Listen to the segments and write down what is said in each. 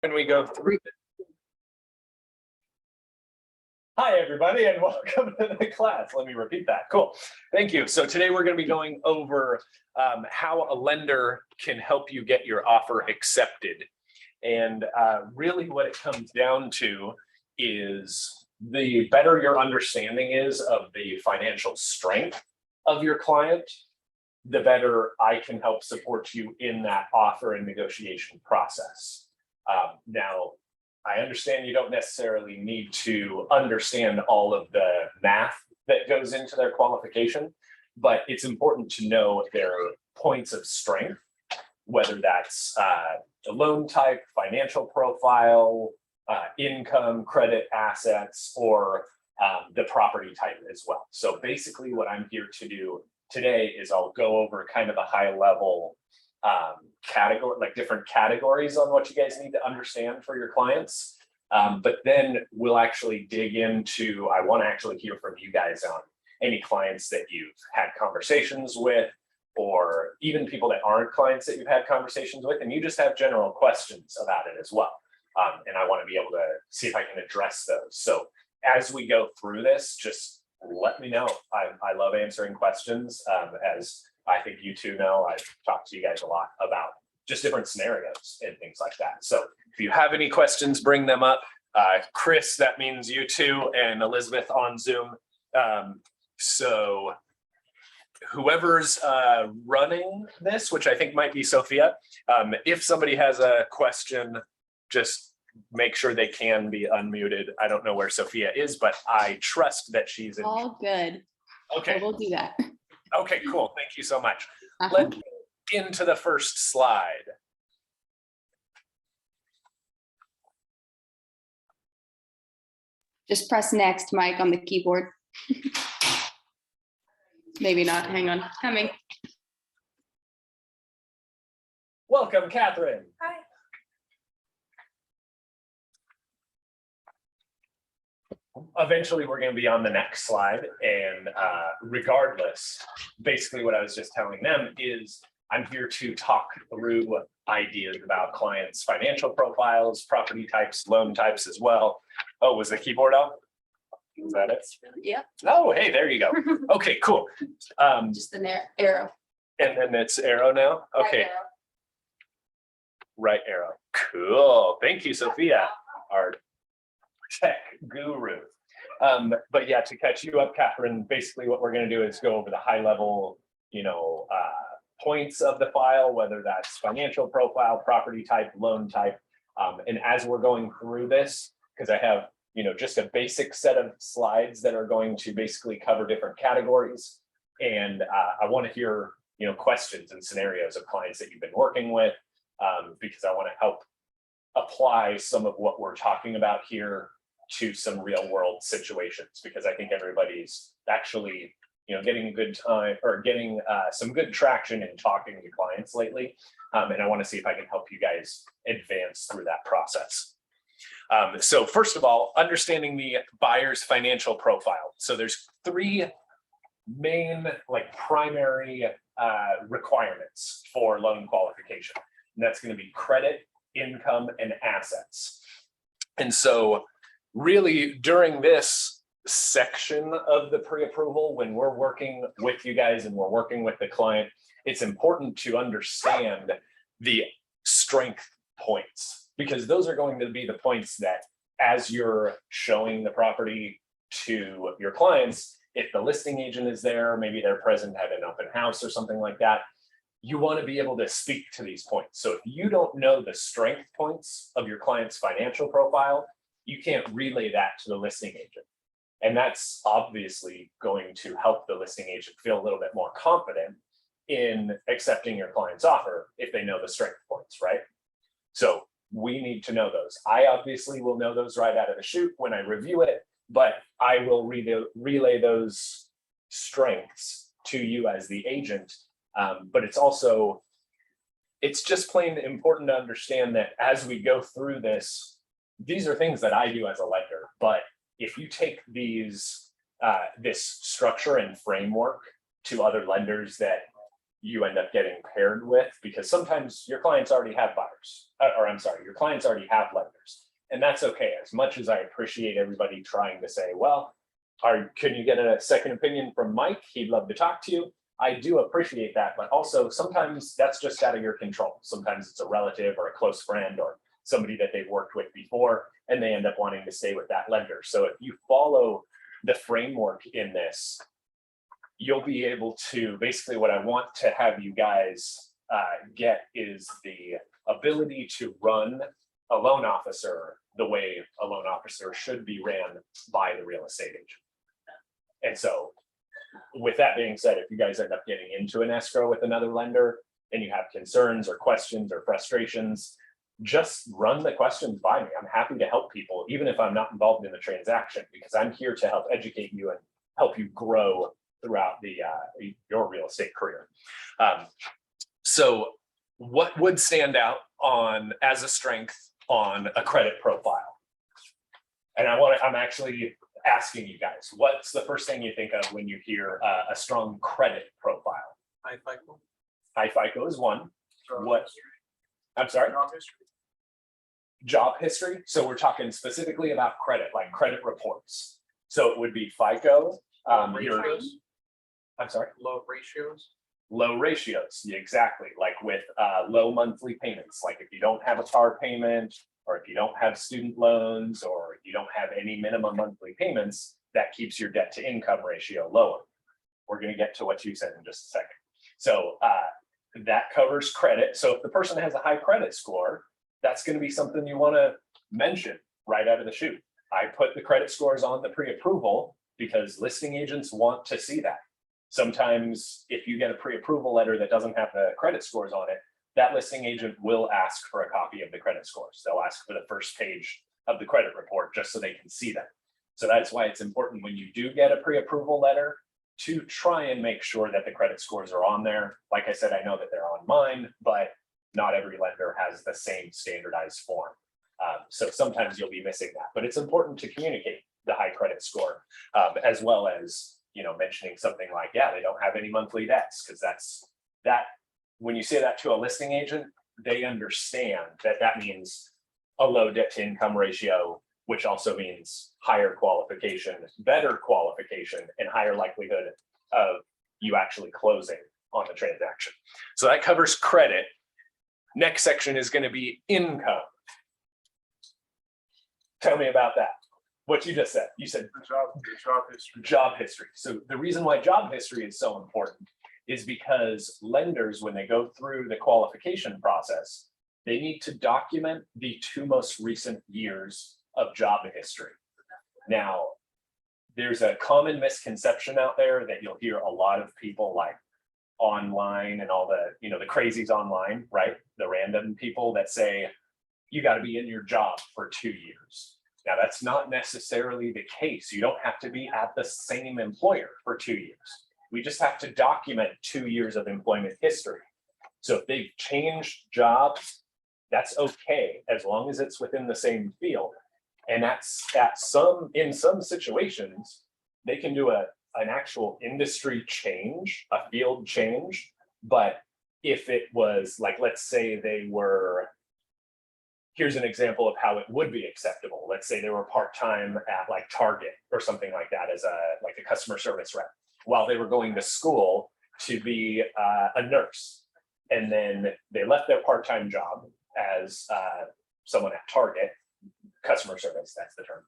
When we go through Hi, everybody, and welcome to the class. Let me repeat that. Cool. Thank you. So today we're going to be going over how a lender can help you get your offer accepted. And really what it comes down to is the better your understanding is of the financial strength of your client, the better I can help support you in that offer and negotiation process. Now, I understand you don't necessarily need to understand all of the math that goes into their qualification, but it's important to know their points of strength, whether that's the loan type, financial profile, income, credit, assets, or the property type as well. So basically what I'm here to do today is I'll go over kind of a high level category, like different categories on what you guys need to understand for your clients. But then we'll actually dig into, I want to actually hear from you guys on any clients that you've had conversations with, or even people that aren't clients that you've had conversations with, and you just have general questions about it as well. And I want to be able to see if I can address those. So as we go through this, just let me know. I love answering questions. As I think you two know, I've talked to you guys a lot about just different scenarios and things like that. So if you have any questions, bring them up. Chris, that means you two, and Elizabeth on Zoom. So whoever's running this, which I think might be Sophia, if somebody has a question, just make sure they can be unmuted. I don't know where Sophia is, but I trust that she's in. All good. Okay. So we'll do that. Okay, cool. Thank you so much. Let's get into the first slide. Just press next, Mike, on the keyboard. Maybe not. Hang on. Coming. Welcome, Catherine. Hi. Eventually, we're going to be on the next slide. And regardless, basically what I was just telling them is I'm here to talk through ideas about clients' financial profiles, property types, loan types as well. Oh, was the keyboard off? Is that it? Yep. Oh, hey, there you go. Okay, cool. Just the arrow. And then it's arrow now? Okay. Right Right arrow. arrow. Cool. Thank you, Sophia, our tech guru. But yeah, to catch you up, Catherine, basically what we're going to do is go over the high level, points of the file, whether that's financial profile, property type, loan type. And as we're going through this, because I have, just a basic set of slides that are going to basically cover different categories. And I want to hear, questions and scenarios of clients that you've been working with, because I want to help apply some of what we're talking about here to some real world situations, because I think everybody's actually, getting a good time or getting some good traction in talking to clients lately. And I want to see if I can help you guys advance through that process. So first of all, understanding the buyer's financial profile. So there's three main, primary requirements for loan qualification. And that's going to be credit, income, and assets. And so really during this section of the pre-approval, when we're working with you guys and we're working with the client, it's important to understand the strength points, because those are going to be the points that as you're showing the property to your clients, if the listing agent is there, maybe they're present at an open house or something like that, you want to be able to speak to these points. So if you don't know the strength points of your client's financial profile, you can't relay that to the listing agent. And that's obviously going to help the listing agent feel a little bit more confident in accepting your client's offer if they know the strength points, right? So we need to know those. I obviously will know those right out of the chute when I review it, but I will relay those strengths to you as the agent. But it's just plain important to understand that as we go through this, these are things that I do as a lender, but if you take this structure and framework to other lenders that you end up getting paired with, because sometimes your clients already have buyers, or I'm sorry, your clients already have lenders. And that's okay. As much as I appreciate everybody trying to say, well, can you get a second opinion from Mike? He'd love to talk to you. I do appreciate that, but also sometimes that's just out of your control. Sometimes it's a relative or a close friend or somebody that they've worked with before, and they end up wanting to stay with that lender. So if you follow the framework in this, you'll be able to, basically what I want to have you guys get is the ability to run a loan officer the way a loan officer should be ran by the real estate agent. And so with that being said, if you guys end up getting into an escrow with another lender and you have concerns or questions or frustrations, just run the questions by me. I'm happy to help people, even if I'm not involved in the transaction, because I'm here to help educate you and help you grow throughout your real estate career. So what would stand out as a strength on a credit profile? And I'm actually asking you guys, what's the first thing you think of when you hear a strong credit profile? High FICO. High FICO is one. What? History. I'm sorry? Job history. Job history. So we're talking specifically about credit, like credit reports. So it would be FICO. Ratios. I'm sorry? Low ratios. Low ratios, exactly. Like with low monthly payments, like if you don't have a car payment, or if you don't have student loans, or you don't have any minimum monthly payments, that keeps your debt to income ratio lower. We're going to get to what you said in just a second. So that covers credit. So if the person has a high credit score, that's going to be something you want to mention right out of the chute. I put the credit scores on the pre-approval because listing agents want to see that. Sometimes if you get a pre-approval letter that doesn't have the credit scores on it, that listing agent will ask for a copy of the credit scores. They'll ask for the first page of the credit report just so they can see that. So that's why it's important when you do get a pre-approval letter to try and make sure that the credit scores are on there. Like I said, I know that they're on mine, but not every lender has the same standardized form. So sometimes you'll be missing that, but it's important to communicate the high credit score, as well as, mentioning something like, yeah, they don't have any monthly debts, because that when you say that to a listing agent, they understand that means a low debt to income ratio, which also means higher qualification, better qualification, and higher likelihood of you actually closing on the transaction. So that covers credit. Next section is going to be income. Tell me about that. What you just said. You said Job history. job history. So the reason why job history is so important is because lenders, when they go through the qualification process, they need to document the 2 most recent years of job history. Now, there's a common misconception out there that you'll hear a lot of people like online and all the, the crazies online, right? The random people that say, you got to be in your job for 2 years. Now, that's not necessarily the case. You don't have to be at the same employer for 2 years. We just have to document 2 years of employment history. So if they've changed jobs, that's okay, as long as it's within the same field. And that's in some situations, they can do an actual industry change, a field change. But if it was like, let's say they were, here's an example of how it would be acceptable. Let's say they were part-time at like Target or something like that as a customer service rep, while they were going to school to be a nurse. And then they left their part-time job as someone at Target, customer service, that's the term.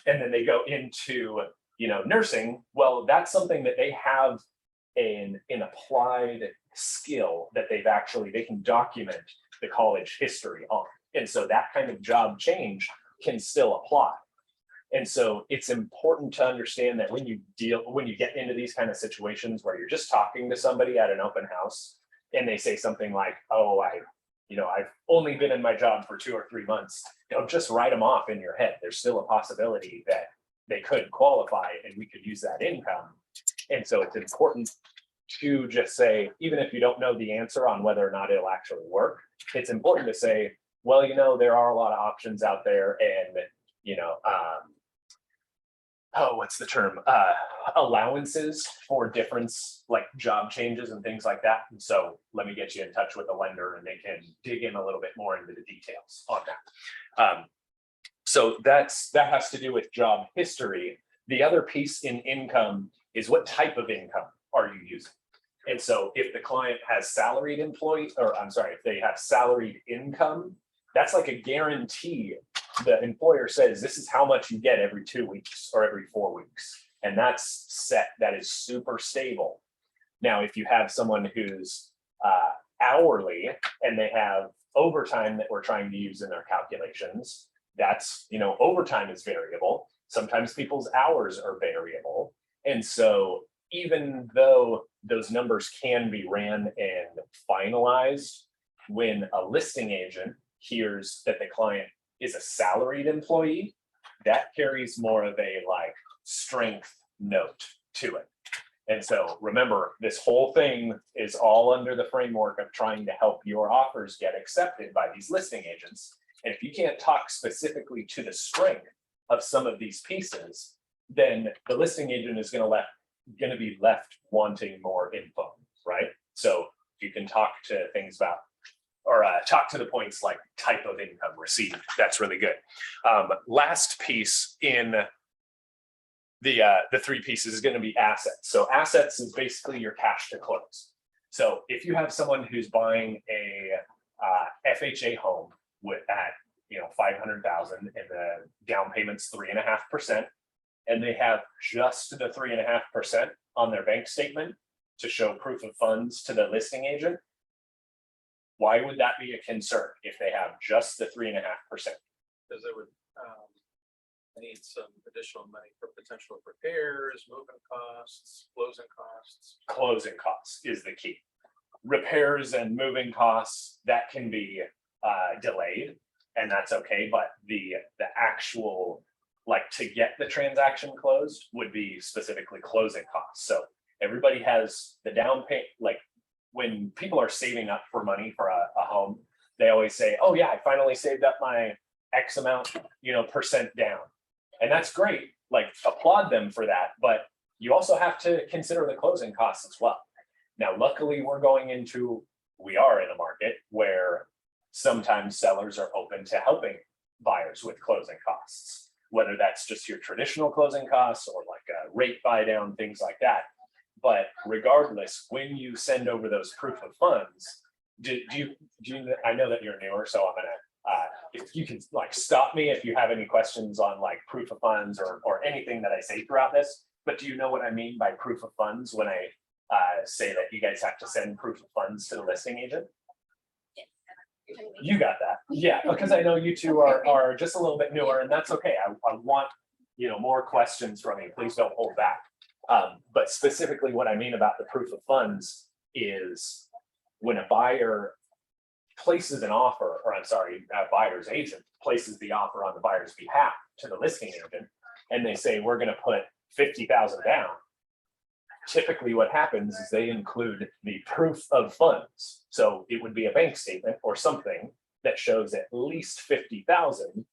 And then they go into, nursing. Well, that's something that they have an applied skill that they can document the college history on. And so that kind of job change can still apply. And so it's important to understand that when you get into these kind of situations where you're just talking to somebody at an open house and they say something like, oh, I've only been in my job for 2 or 3 months, just write them off in your head. There's still a possibility that they could qualify and we could use that income. And so it's important to just say, even if you don't know the answer on whether or not it'll actually work, it's important to say, well, there are a lot of options out there, and what's the term? Allowances for difference, like job changes and things like that. And so let me get you in touch with a lender and they can dig in a little bit more into the details on that. So that has to do with job history. The other piece in income is what type of income are you using? And so if the client has salaried employees, or I'm sorry, if they have salaried income, that's like a guarantee. The employer says, this is how much you get every 2 weeks or every 4 weeks. And that's set, that is super stable. Now, if you have someone who's hourly and they have overtime that we're trying to use in their calculations, that's, overtime is variable. Sometimes people's hours are variable. And so even though those numbers can be ran and finalized, when a listing agent hears that the client is a salaried employee, that carries more of a strength note to it. And so remember, this whole thing is all under the framework of trying to help your offers get accepted by these listing agents. And if you can't talk specifically to the strength of some of these pieces, then the listing agent is going to be left wanting more info, right? So you can talk to things about, or talk to the points like type of income received. That's really good. Last piece in the three pieces is going to be assets. So assets is basically your cash to close. So if you have someone who's buying a FHA home at 500,000 and the down payment's 3.5%, and they have just the 3.5% on their bank statement to show proof of funds to the listing agent, why would that be a concern if they have just the 3.5%? Because they would need some additional money for potential repairs, moving costs, closing costs. Closing costs is the key. Repairs and moving costs, that can be delayed, and that's okay. But the actual, to get the transaction closed would be specifically closing costs. So everybody has the down payment. When people are saving up for money for a home, they always say, oh yeah, I finally saved up my X amount, percent down. And that's great. Applaud them for that. But you also have to consider the closing costs as well. Now, luckily, we are in a market where sometimes sellers are open to helping buyers with closing costs, whether that's just your traditional closing costs or a rate buy down, things like that. But regardless, when you send over those proof of funds, do you I know that you're newer, so I'm gonna if you can stop me if you have any questions on proof of funds or anything that I say throughout this. But do you know what I mean by proof of funds when I say that you guys have to send proof of funds to the listing agent? You got that. Yeah, because I know you two are just a little bit newer, and that's okay. I want more questions from you. Please don't hold back. But specifically what I mean about the proof of funds is when a buyer places an offer, or I'm sorry, a buyer's agent places the offer on the buyer's behalf to the listing agent, and they say, we're going to put 50,000 down. Typically what happens is they include the proof of funds. So it would be a bank statement or something that shows at least 50,000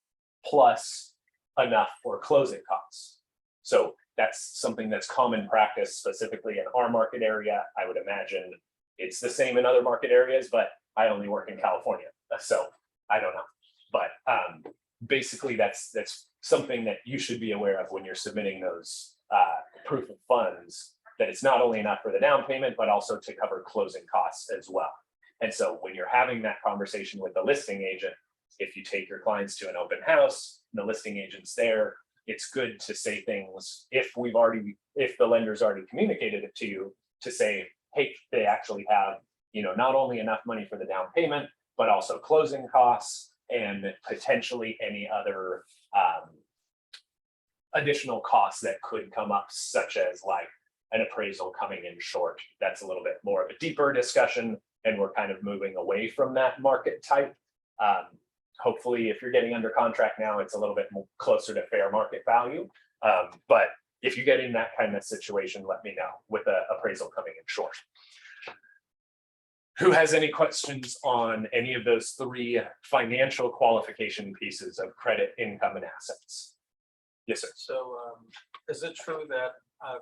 plus enough for closing costs. So that's something that's common practice specifically in our market area. I would imagine it's the same in other market areas, but I only work in California, so I don't know. But basically that's something that you should be aware of when you're submitting those proof of funds, that it's not only enough for the down payment, but also to cover closing costs as well. And so when you're having that conversation with the listing agent, if you take your clients to an open house, the listing agent's there, it's good to say things if the lender's already communicated it to you, to say, hey, they actually have, not only enough money for the down payment, but also closing costs and potentially any other additional costs that could come up, such as an appraisal coming in short. That's a little bit more of a deeper discussion, and we're kind of moving away from that market type. Hopefully, if you're getting under contract now, it's a little bit more closer to fair market value. But if you get in that kind of situation, let me know with an appraisal coming in short. Who has any questions on any of those three financial qualification pieces of credit, income, and assets? Yes, sir. So, is it true that,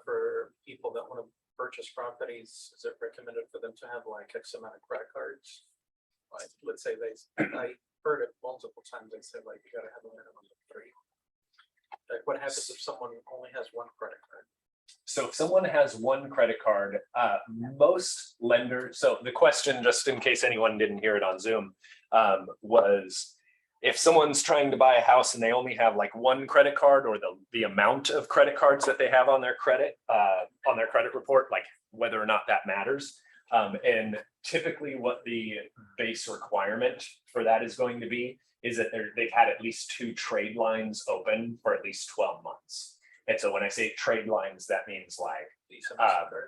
for people that want to purchase properties, is it recommended for them to have like X amount of credit cards? Like, let's say I heard it multiple times, they said like, you gotta have a minimum of 3. Like, what happens if someone only has 1 credit card? So if someone has 1 credit card, most lenders, so the question, just in case anyone didn't hear it on Zoom, was if someone's trying to buy a house and they only have like 1 credit card, or the amount of credit cards that they have on their credit report, like whether or not that matters. And typically what the base requirement for that is going to be is that they've had at least 2 trade lines open for at least 12 months. And so when I say trade lines, that means like, Visa, MasterCard?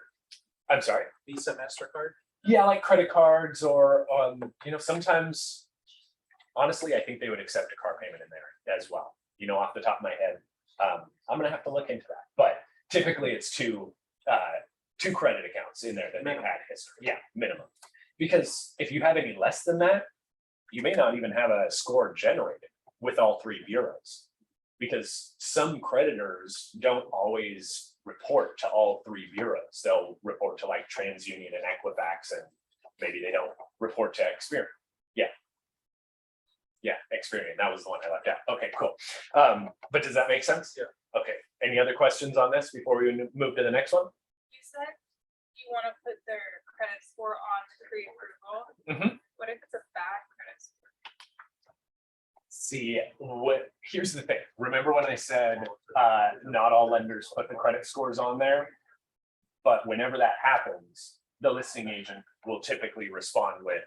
I'm sorry. Visa, MasterCard? Yeah, like credit cards, or sometimes, honestly, I think they would accept a car payment in there as well. Off the top of my head, I'm gonna have to look into that. But typically, it's 2 credit accounts in there that they've had history. Yeah, minimum. Because if you have any less than that, you may not even have a score generated with all 3 bureaus. Because some creditors don't always report to all 3 bureaus. They'll report to like TransUnion and Equifax, and maybe they don't report to Experian. Yeah, Experian. That was the one I left out. Okay, cool. But does that make sense? Yeah. Okay. Any other questions on this before we move to the next one? You said you want to put their credit score on pre-approval. Mhm. What if it's a bad credit score? See, here's the thing. Remember when I said not all lenders put the credit scores on there? But whenever that happens, the listing agent will typically respond with,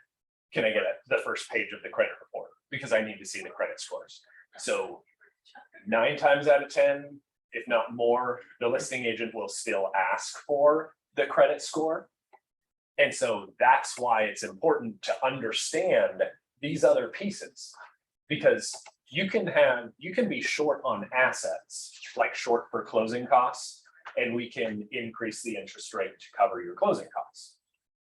can I get the first page of the credit report? Because I need to see the credit scores. So 9 times out of 10, if not more, the listing agent will still ask for the credit score. And so that's why it's important to understand these other pieces. Because you can be short on assets, like short for closing costs, and we can increase the interest rate to cover your closing costs.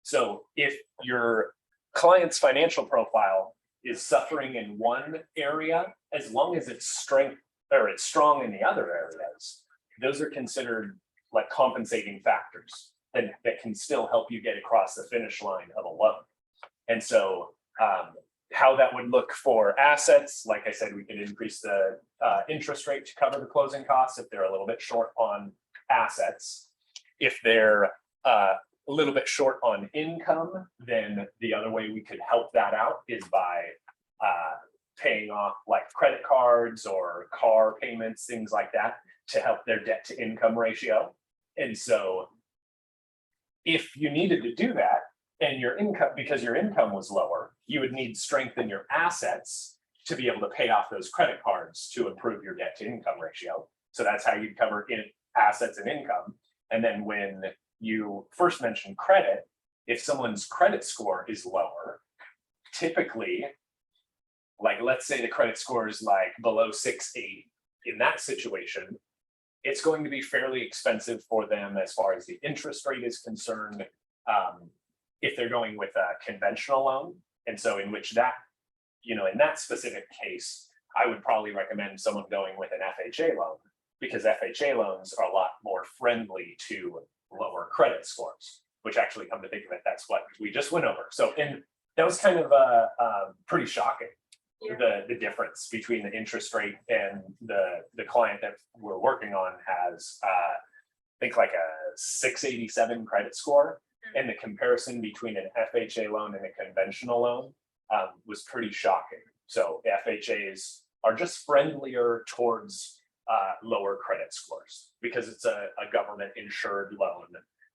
So if your client's financial profile is suffering in one area, as long as it's strong in the other areas, those are considered like compensating factors that can still help you get across the finish line of a loan. And so how that would look for assets, like I said, we could increase the interest rate to cover the closing costs if they're a little bit short on assets. If they're a little bit short on income, then the other way we could help that out is by paying off like credit cards or car payments, things like that, to help their debt to income ratio. And so if you needed to do that, and your income, because your income was lower, you would need strength in your assets to be able to pay off those credit cards to improve your debt to income ratio. So that's how you'd cover assets and income. And then when you first mentioned credit, if someone's credit score is lower, typically, like let's say the credit score is like below 680, in that situation, it's going to be fairly expensive for them as far as the interest rate is concerned. If they're going with a conventional loan. And so in which that, in that specific case, I would probably recommend someone going with an FHA loan, because FHA loans are a lot more friendly to lower credit scores, which actually, come to think of it, that's what we just went over. So, and that was kind of pretty shocking, Yeah. the difference between the interest rate and the client that we're working on has, I think like a 687 credit score. And the comparison between an FHA loan and a conventional loan was pretty shocking. So FHAs are just friendlier towards lower credit scores because it's a government insured loan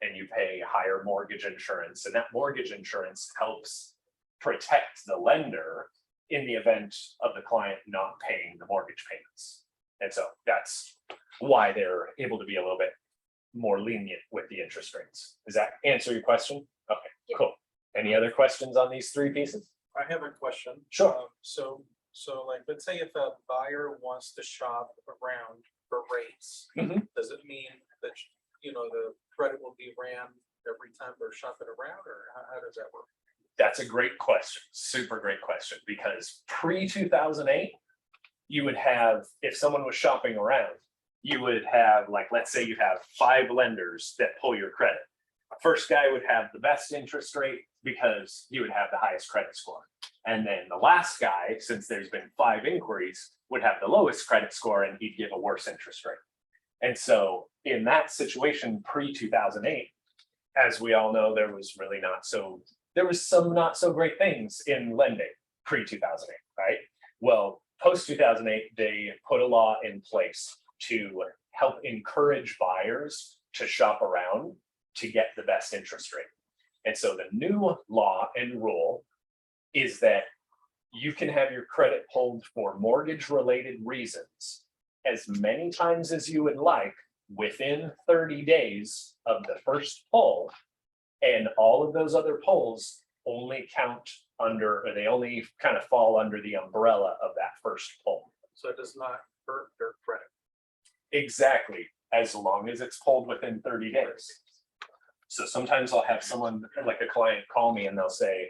and you pay higher mortgage insurance, and that mortgage insurance helps protect the lender in the event of the client not paying the mortgage payments. And so that's why they're able to be a little bit more lenient with the interest rates. Does that answer your question? Okay, Yeah. cool. Any other questions on these 3 pieces? I have a question. Sure. So like, let's say if a buyer wants to shop around for rates, Mhm. does it mean that, the credit will be ran every time they're shopping around, or how does that work? That's a great question. Super great question, because pre-2008, you would have, if someone was shopping around, you would have, like, let's say you have 5 lenders that pull your credit. First guy would have the best interest rate because you would have the highest credit score. And then the last guy, since there's been 5 inquiries, would have the lowest credit score and he'd give a worse interest rate. And so in that situation, pre-2008, as we all know, there was some not so great things in lending pre-2008, right? Well, post-2008, they put a law in place to help encourage buyers to shop around to get the best interest rate. And so the new law and rule is that you can have your credit pulled for mortgage-related reasons as many times as you would like within 30 days of the first pull. And all of those other pulls only count under, or they only kind of fall under the umbrella of that first pull. So it does not hurt their credit. Exactly, as long as it's pulled within 30 days. So sometimes I'll have someone, like a client, call me and they'll say,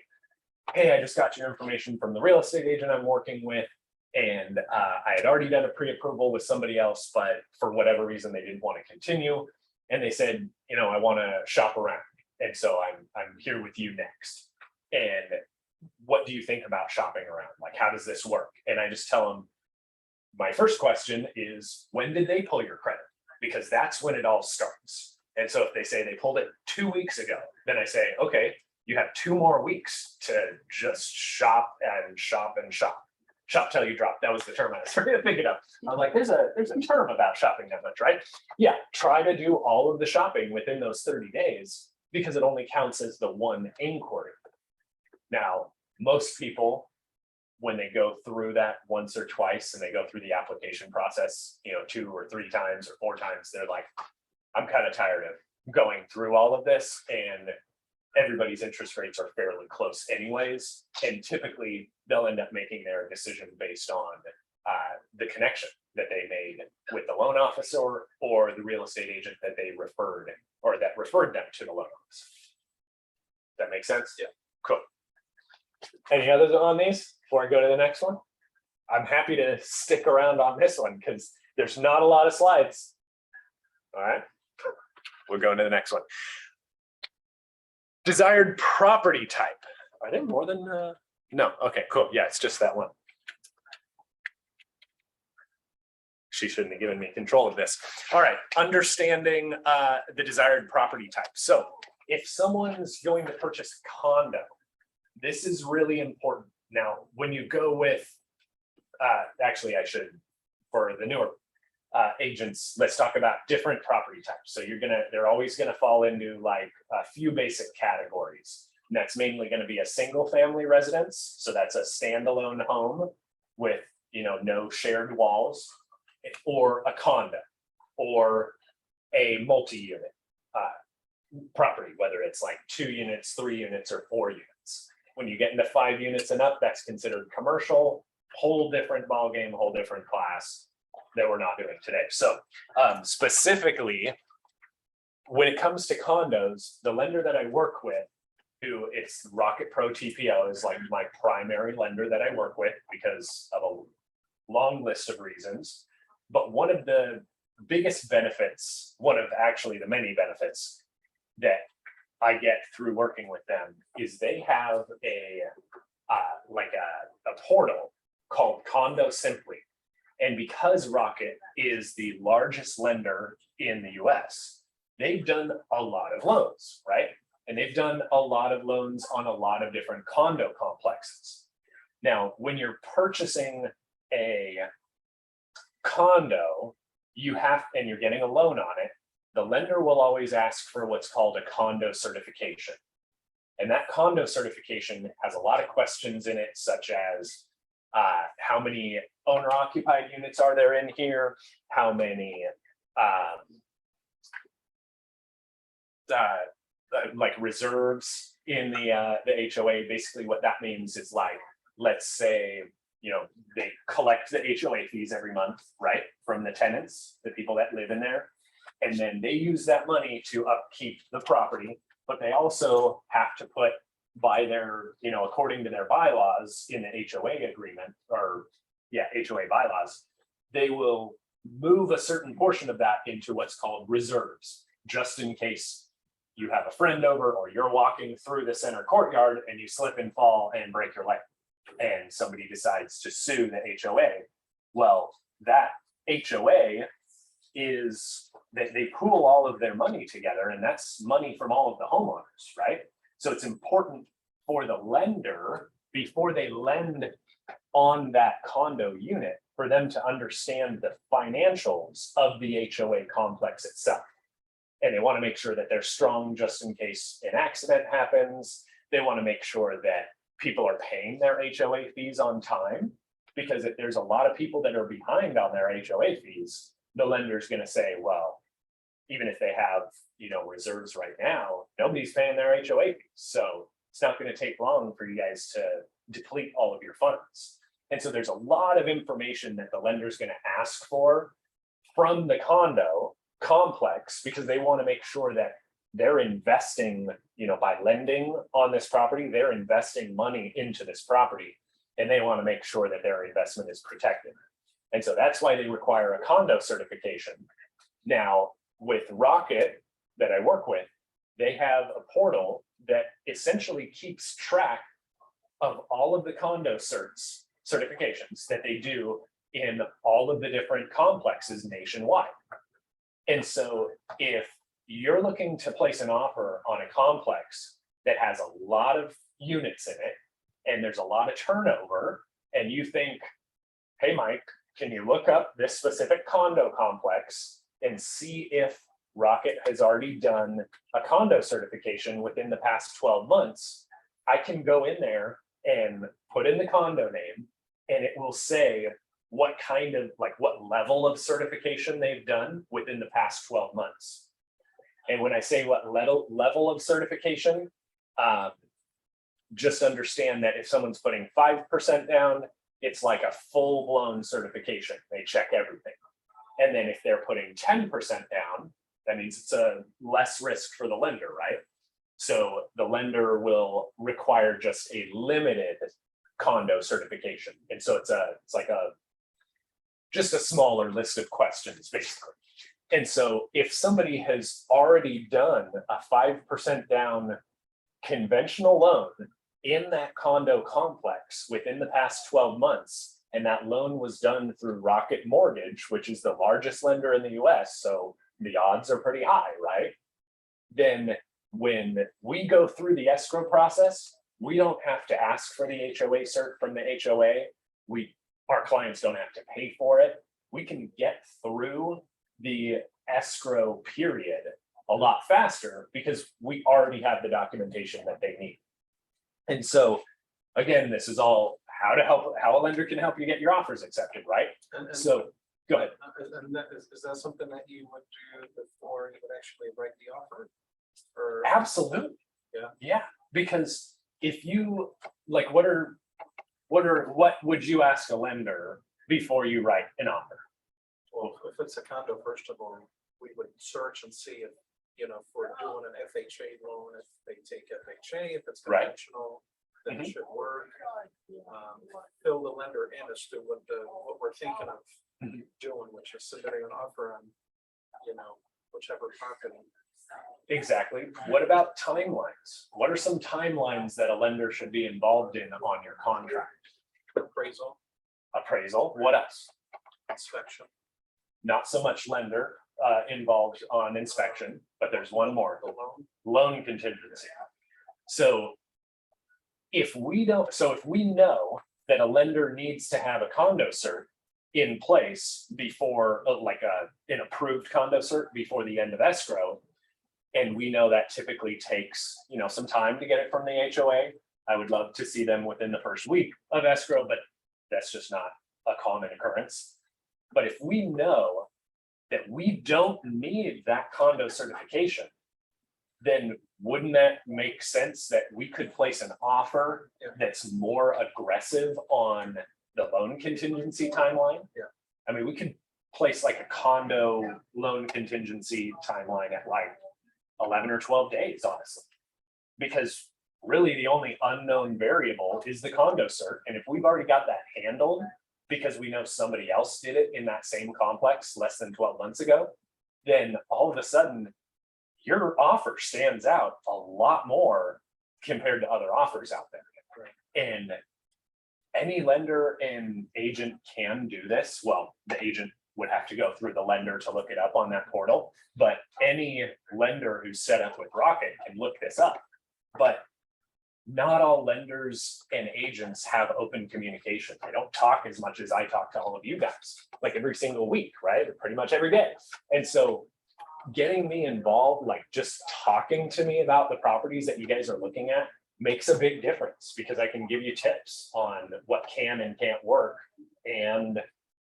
hey, I just got your information from the real estate agent I'm working with. And I had already done a pre-approval with somebody else, but for whatever reason, they didn't want to continue. And they said, I want to shop around. And so I'm here with you next. And what do you think about shopping around? Like, how does this work? And I just tell them, my first question is, when did they pull your credit? Because that's when it all starts. And so if they say they pulled it 2 weeks ago, then I say, okay, you have 2 more weeks to just shop and shop and shop. Shop till you drop. That was the term I was trying to pick it up. I was like, there's a term about shopping that much, right? Yeah, try to do all of the shopping within those 30 days because it only counts as the 1 inquiry. Now, most people, when they go through that once or twice and they go through the application process, 2 or 3 times or 4 times, they're like, I'm kind of tired of going through all of this, and everybody's interest rates are fairly close anyways. And typically they'll end up making their decision based on the connection that they made with the loan officer or the real estate agent that they referred or that referred them to the loan officer. That makes sense? Yeah. Cool. Any others on these before I go to the next one? I'm happy to stick around on this one because there's not a lot of slides. All right, we're going to the next one. Desired property type. Are there more than, no, okay, cool. Yeah, it's just that one. She shouldn't have given me control of this. All right, understanding the desired property type. So if someone's going to purchase a condo, this is really important. Now, when you go with, actually I should, for the newer agents, let's talk about different property types. So they're always gonna fall into like a few basic categories. And that's mainly gonna be a single family residence. So that's a standalone home with, no shared walls, or a condo, or a multi-unit property, whether it's like 2 units, 3 units, or 4 units. When you get into 5 units and up, that's considered commercial, whole different ballgame, whole different class that we're not doing today. So specifically, when it comes to condos, the lender that I work with, who it's Rocket Pro TPO, is like my primary lender that I work with because of a long list of reasons. But one of the biggest benefits, one of actually the many benefits that I get through working with them is they have a portal called Condo Simply. And because Rocket is the largest lender in the US, they've done a lot of loans, right? And they've done a lot of loans on a lot of different condo complexes. Now, when you're purchasing a condo, and you're getting a loan on it, the lender will always ask for what's called a condo certification. And that condo certification has a lot of questions in it, such as how many owner-occupied units are there in here? How many like reserves in the HOA? Basically, what that means is, like, let's say, they collect the HOA fees every month, right, from the tenants, the people that live in there, and then they use that money to upkeep the property. But they also have to put, by their, according to their bylaws in the HOA agreement, or HOA bylaws, they will move a certain portion of that into what's called reserves, just in case you have a friend over or you're walking through the center courtyard and you slip and fall and break your leg. And somebody decides to sue the HOA. Well, that HOA is that they pool all of their money together, and that's money from all of the homeowners, right? So it's important for the lender, before they lend on that condo unit, for them to understand the financials of the HOA complex itself. And they want to make sure that they're strong just in case an accident happens. They want to make sure that people are paying their HOA fees on time, because if there's a lot of people that are behind on their HOA fees, the lender's going to say, well, even if they have, reserves right now, nobody's paying their HOA fees. So it's not going to take long for you guys to deplete all of your funds. And so there's a lot of information that the lender's going to ask for from the condo complex, because they want to make sure that they're investing, by lending on this property, they're investing money into this property, and they want to make sure that their investment is protected. And so that's why they require a condo certification. Now, with Rocket that I work with, they have a portal that essentially keeps track of all of the condo certifications that they do in all of the different complexes nationwide. And so if you're looking to place an offer on a complex that has a lot of units in it, and there's a lot of turnover, and you think, hey, Mike, can you look up this specific condo complex and see if Rocket has already done a condo certification within the past 12 months? I can go in there and put in the condo name, and it will say what what level of certification they've done within the past 12 months. And when I say what level of certification, just understand that if someone's putting 5% down, it's like a full-blown certification. They check everything. And then if they're putting 10% down, that means it's a less risk for the lender, right? So the lender will require just a limited condo certification. And so it's just a smaller list of questions, basically. And so if somebody has already done a 5% down conventional loan in that condo complex within the past 12 months, and that loan was done through Rocket Mortgage, which is the largest lender in the US, so the odds are pretty high, right? Then when we go through the escrow process, we don't have to ask for the HOA cert from the HOA. Our clients don't have to pay for it. We can get through the escrow period a lot faster because we already have the documentation that they need. And so, again, this is all how a lender can help you get your offers accepted, right? So, go ahead. And is that something that you would do before you would actually write the offer? Or Absolutely. Yeah. Because if you what would you ask a lender before you write an offer? Well, if it's a condo, first of all, we would search and see if, if we're doing an FHA loan, if they take FHA, if it's Right. conventional, then it should work. Fill the lender in as to what we're thinking of doing, which is submitting an offer on, whichever property. Exactly. What about timelines? What are some timelines that a lender should be involved in on your contract? Appraisal, Appraisal. What else? inspection. Not so much lender involved on inspection, but there's one more. The loan. Loan contingency. So if we know that a lender needs to have a condo cert in place before, an approved condo cert before the end of escrow, and we know that typically takes, some time to get it from the HOA, I would love to see them within the first week of escrow, but that's just not a common occurrence. But if we know that we don't need that condo certification, then wouldn't that make sense that we could place an offer that's more aggressive on the loan contingency timeline? Yeah. I mean, we could place like a condo loan contingency timeline at 11 or 12 days, honestly, because really the only unknown variable is the condo cert. And if we've already got that handled, because we know somebody else did it in that same complex less than 12 months ago, then all of a sudden your offer stands out a lot more compared to other offers out there. And any lender and agent can do this. Well, the agent would have to go through the lender to look it up on that portal, but any lender who's set up with Rocket can look this up. But not all lenders and agents have open communication. They don't talk as much as I talk to all of you guys, like every single week, right? Or pretty much every day. And so getting me involved, like just talking to me about the properties that you guys are looking at makes a big difference, because I can give you tips on what can and can't work and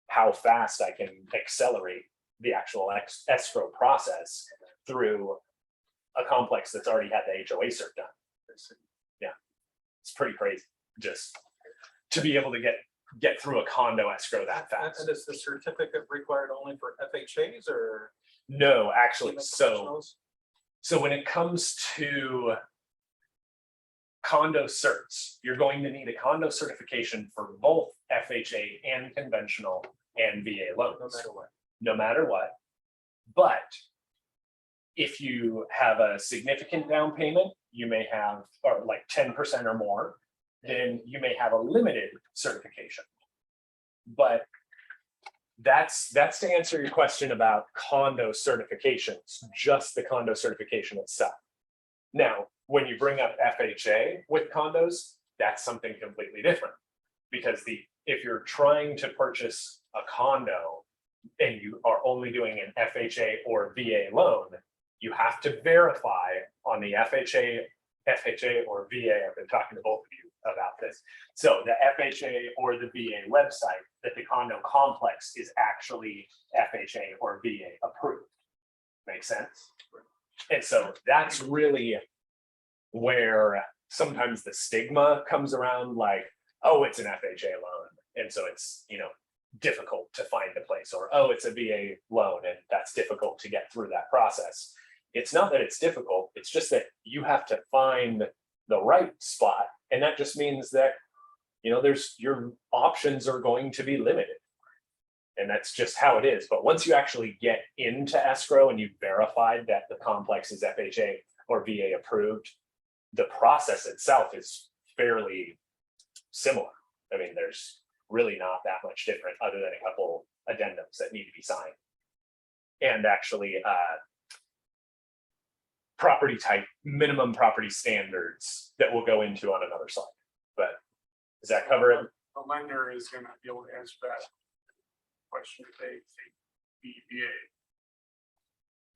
how fast I can accelerate the actual escrow process through a complex that's already had the HOA cert done. Yeah, it's pretty crazy just to be able to get through a condo escrow that fast. And is the certificate required only for FHAs or? No, actually, so professionals? when it comes to condo certs, you're going to need a condo certification for both FHA and conventional and VA loans. No matter what. No matter what. But if you have a significant down payment, you may have, or like 10% or more, then you may have a limited certification. But that's to answer your question about condo certifications, just the condo certification itself. Now, when you bring up FHA with condos, that's something completely different, because if you're trying to purchase a condo and you are only doing an FHA or VA loan, you have to verify on the FHA or VA. I've been talking to both of you about this. So the FHA or the VA website, that the condo complex is actually FHA or VA approved. Make sense? And so that's really where sometimes the stigma comes around, like, oh, it's an FHA loan, and so it's, difficult to find a place, or oh, it's a VA loan and that's difficult to get through that process. It's not that it's difficult, it's just that you have to find the right spot, and that just means that your options are going to be limited, and that's just how it is. But once you actually get into escrow and you've verified that the complex is FHA or VA approved, the process itself is fairly similar. I mean, there's really not that much different, other than a couple addendums that need to be signed. And actually, property type, minimum property standards that we'll go into on another slide. But does that cover it? The lender is gonna be able to answer that question if they be VA.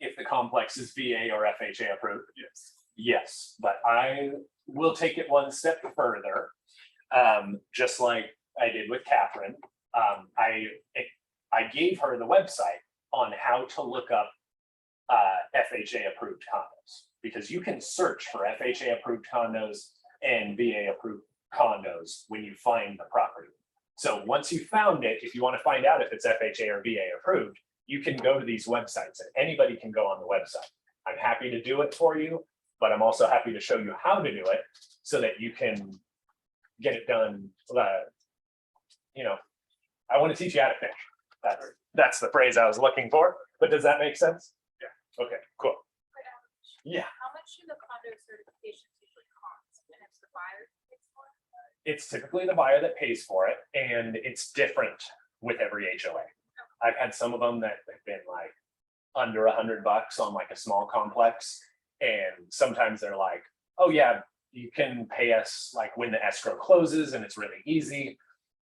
If the complex is VA or FHA approved? Yes. Yes, but I will take it one step further. Just like I did with Catherine. I gave her the website on how to look up FHA approved condos, because you can search for FHA approved condos and VA approved condos when you find the property. So once you found it, if you want to find out if it's FHA or VA approved, you can go to these websites, and anybody can go on the website. I'm happy to do it for you, but I'm also happy to show you how to do it so that you can get it done. I want to teach you how to fish. That's the phrase I was looking for, but does that make sense? Yeah. Okay, cool. Yeah. How much do the condo certifications usually cost? And it's the buyer who pays for it? It's typically the buyer that pays for it, and it's different with every HOA. I've had some of them that have been like under $100 on like a small complex, and sometimes they're like, oh yeah, you can pay us like when the escrow closes, and it's really easy.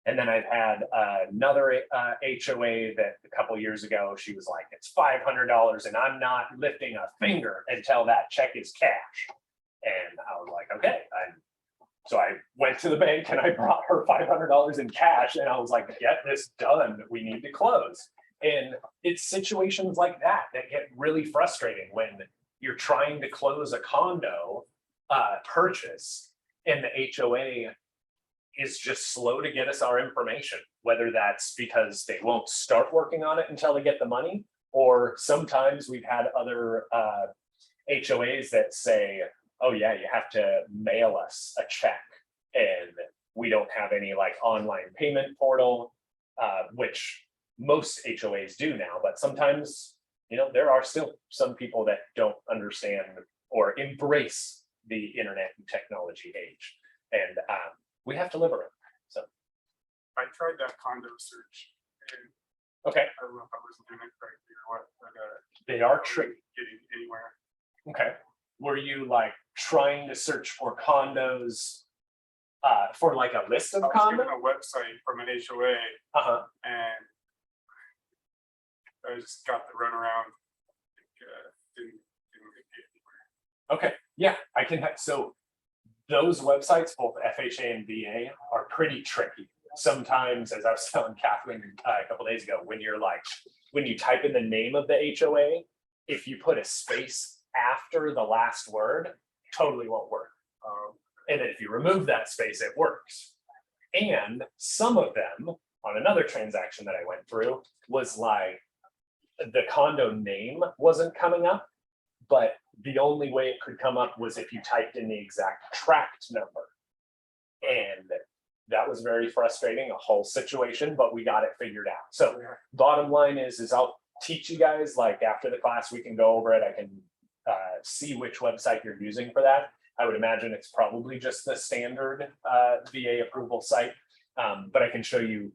And then I've had another HOA that a couple years ago, she was like, it's $500 and I'm not lifting a finger until that check is cash. And I was like, okay. So I went to the bank and I brought her $500 in cash, and I was like, get this done. We need to close. And it's situations like that that get really frustrating when you're trying to close a condo purchase and the HOA is just slow to get us our information, whether that's because they won't start working on it until they get the money, or sometimes we've had other HOAs that say, oh yeah, you have to mail us a check, and we don't have any like online payment portal. which most HOAs do now, but sometimes, there are still some people that don't understand or embrace the internet and technology age. And we have to liberate. So, I tried that condo search and okay, I don't know if I was doing it correctly or what, but they are I tricky. wasn't getting anywhere. Okay. Were you like trying to search for condos for like a list of I was given condos? a website from an HOA Uh-huh. and I just got the runaround. Didn't get anywhere. Okay. Yeah, I can have, so those websites, both FHA and VA, are pretty tricky. Sometimes, as I was telling Catherine a couple days ago, when you type in the name of the HOA, if you put a space after the last word, totally won't work. And then if you remove that space, it works. And some of them, on another transaction that I went through, was like the condo name wasn't coming up, but the only way it could come up was if you typed in the exact tract number. And that was very frustrating, a whole situation, but we got it figured out. So bottom line is I'll teach you guys, like after the class, we can go over it. I can see which website you're using for that. I would imagine it's probably just the standard VA approval site, but I can show you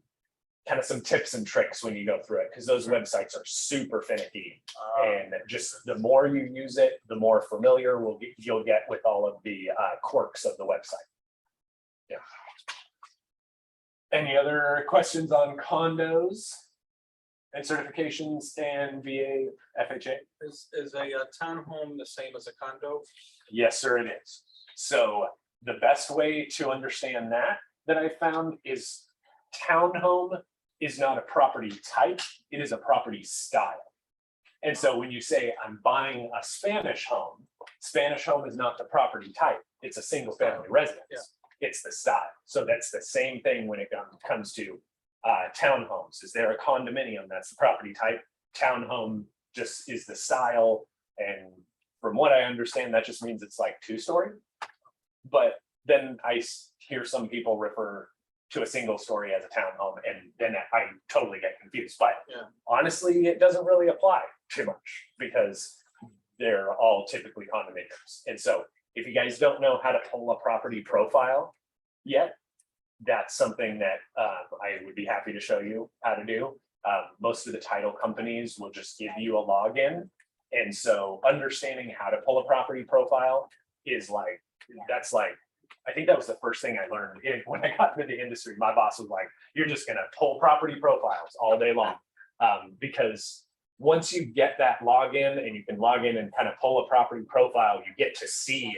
kind of some tips and tricks when you go through it, because those websites are super finicky. And just the more you use it, the more familiar you'll get with all of the quirks of the website. Yeah. Any other questions on condos and certifications and VA FHA? Is a townhome the same as a condo? Yes, sir, it is. So the best way to understand that I found is townhome is not a property type, it is a property style. And so when you say I'm buying a Spanish home is not the property type, it's a single family residence. Yeah. It's the style. So that's the same thing when it comes to townhomes. Is there a condominium? That's the property type. Townhome just is the style. And from what I understand, that just means it's like 2-story. But then I hear some people refer to a single story as a townhome, and then I totally get confused. But Yeah. honestly, it doesn't really apply too much because they're all typically condominiums. And so if you guys don't know how to pull a property profile yet, that's something that I would be happy to show you how to do. Most of the title companies will just give you a login. And so understanding how to pull a property profile is like, I think that was the first thing I learned when I got into the industry. My boss was like, you're just gonna pull property profiles all day long. Because once you get that login and you can log in and kind of pull a property profile, you get to see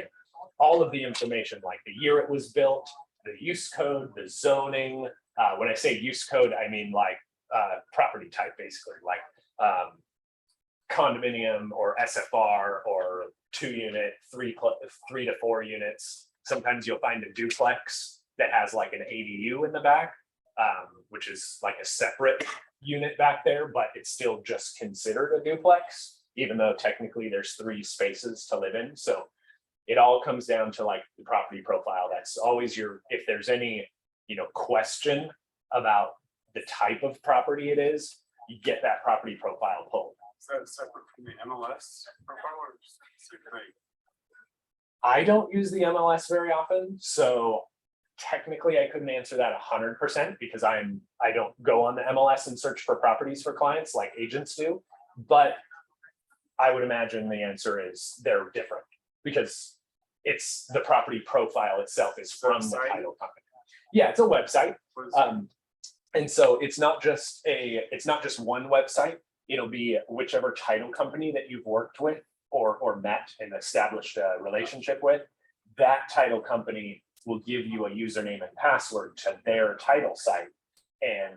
all of the information, like the year it was built, the use code, the zoning. When I say use code, I mean like property type, basically, like condominium or SFR or 2-unit, 3 to 4 units. Sometimes you'll find a duplex that has like an ADU in the back, which is like a separate unit back there, but it's still just considered a duplex, even though technically there's 3 spaces to live in. So it all comes down to like the property profile. That's always if there's any, question about the type of property it is, you get that property profile pulled. Is that separate from the MLS profile or just the same thing? I don't use the MLS very often, so technically I couldn't answer that 100% because I don't go on the MLS and search for properties for clients like agents do. But I would imagine the answer is they're different because it's the property profile itself is from the title company. Yeah, it's a website. And so it's not just one website. It'll be whichever title company that you've worked with or met and established a relationship with. That title company will give you a username and password to their title site. And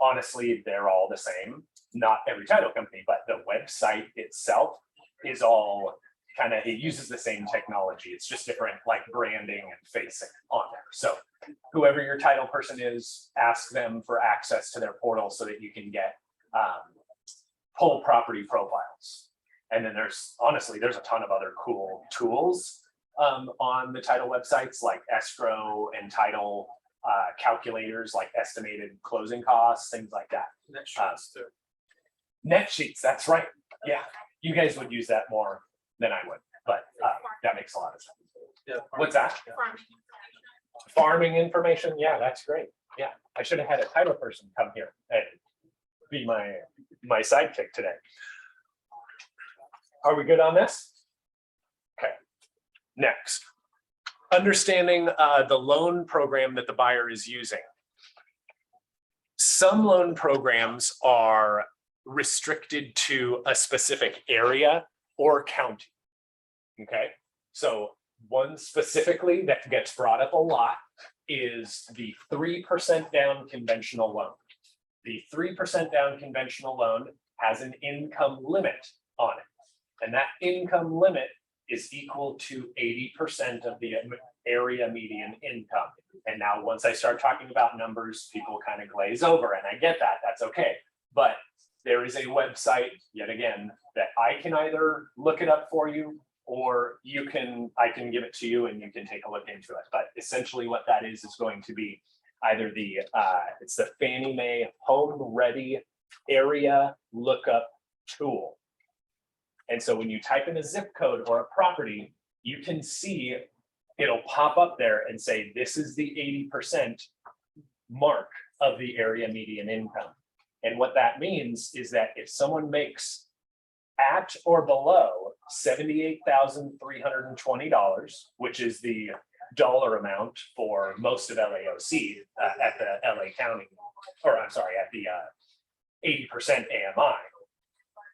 honestly, they're all the same. Not every title company, but the website itself is all kind of, it uses the same technology. It's just different like branding and facing on there. So whoever your title person is, ask them for access to their portal so that you can get pull property profiles. And then there's a ton of other cool tools on the title websites like escrow and title calculators like estimated closing costs, things like that. Net shots too. Net sheets, that's right. Yeah, you guys would use that more than I would, but that makes a lot of sense. Yeah. What's that? Farming. Farming information, yeah, that's great. Yeah, I should have had a title person come here and be my sidekick today. Are we good on this? Okay, next. Understanding the loan program that the buyer is using. Some loan programs are restricted to a specific area or county. Okay, so one specifically that gets brought up a lot is the 3% down conventional loan. The 3% down conventional loan has an income limit on it. And that income limit is equal to 80% of the area median income. And now once I start talking about numbers, people kind of glaze over, and I get that, that's okay. But there is a website, yet again, that I can either look it up for you, or I can give it to you and you can take a look into it. But essentially what that is going to be either it's the Fannie Mae Home Ready Area Lookup Tool. And so when you type in a zip code or a property, you can see it'll pop up there and say, this is the 80% mark of the area median income. And what that means is that if someone makes at or below $78,320, which is the dollar amount for most of LAOC at the LA County, or I'm sorry, at the 80% AMI.